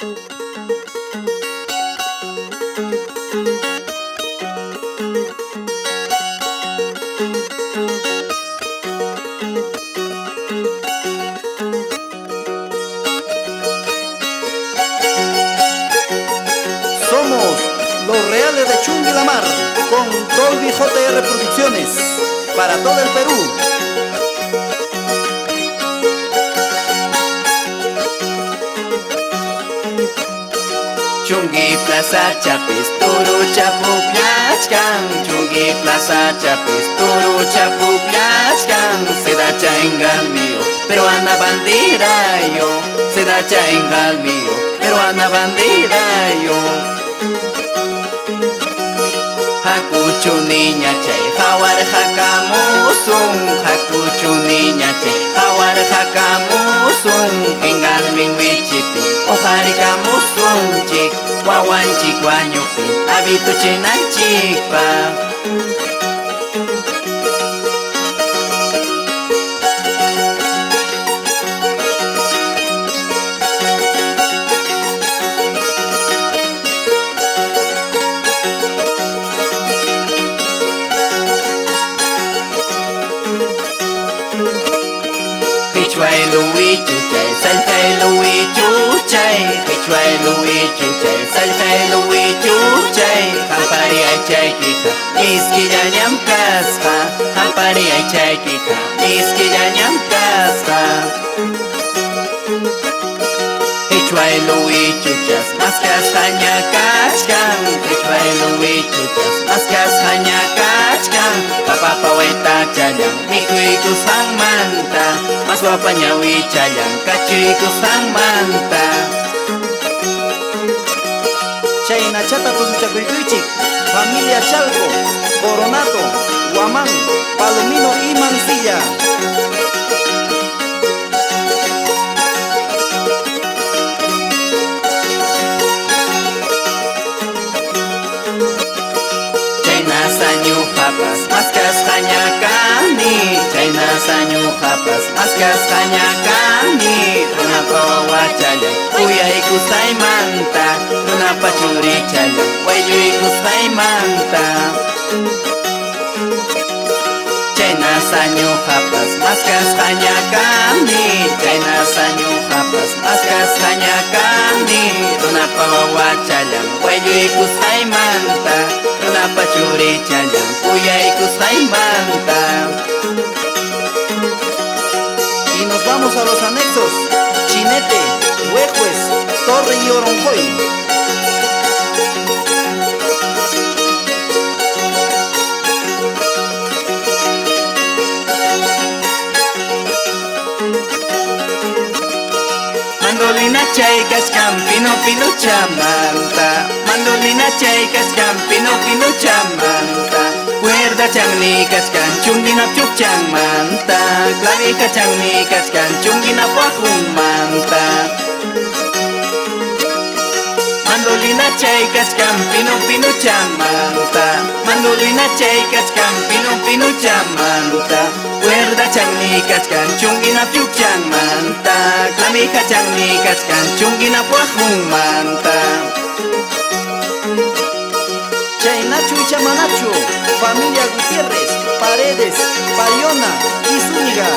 Somos los Reales de Chunguilamar con Dolby JR Producciones para todo el Perú. Chungui Plaza Chapis, Turu Chapupiachkan. Chungui Plaza Chapis, Turu Chapupiachkan. Sedacha engal mío, peruana bandera yo. Sedacha engal mío, peruana bandera yo. Hakuchu niña chay, hawar hakamusun. Hakuchu niña chay, hawar hakamusun. Engal min wichipi, ojarikamusun chik. Wawan chik wanyupi, abitu chinan chikpa. Hichway Louis Chuchay, Salfay Louis Chuchay. Hichway Louis Chuchay, Salfay Louis Chuchay. Hampari ay chay kika, iskilla nyam kaspa. Hampari ay chay kika, iskilla nyam kaspa. Hichway Louis Chuchas, maskas hanya kachkan. Hichway Louis Chuchas, maskas hanya kachkan. Papa weta chayang, mikuiku sang manta. Maswa panyawi chayang, kachiku sang manta. Chayna chata tusuchakuychik, familia Chalco, Coronato, Guamán, Palomino y Mansilla. Sanyu hapas, maskas hanya kami. China sanyu hapas, maskas hanya kami. Runa pawa chala, uya iku say manta. Runa pacuri chala, wayu iku say manta. China sanyu hapas, maskas hanya kami. China sanyu hapas, maskas hanya kami. Runa pawa chala, wayu iku say manta. Runa pacuri chala, uya iku say manta. Y nos vamos a los anexos: Chinete, Huejues, Torre y Oronjoy. Mandolina chaykas campino pino chamanta. Mandolina chaykas campino pino chamanta. Cuerda changnikas kan chungina chuk changmanta. Clavija changnikas kan chungina puajun manta. Mandolina chaykas campino pino chamanta. Mandolina chaykas campino pino chamanta. Cuerda changnikas kan chungina chuk changmanta. Clavija changnikas kan chungina puajun manta. Chaynachu y Chamanachu, familia Gutiérrez, Paredes, Payona y Zúñiga.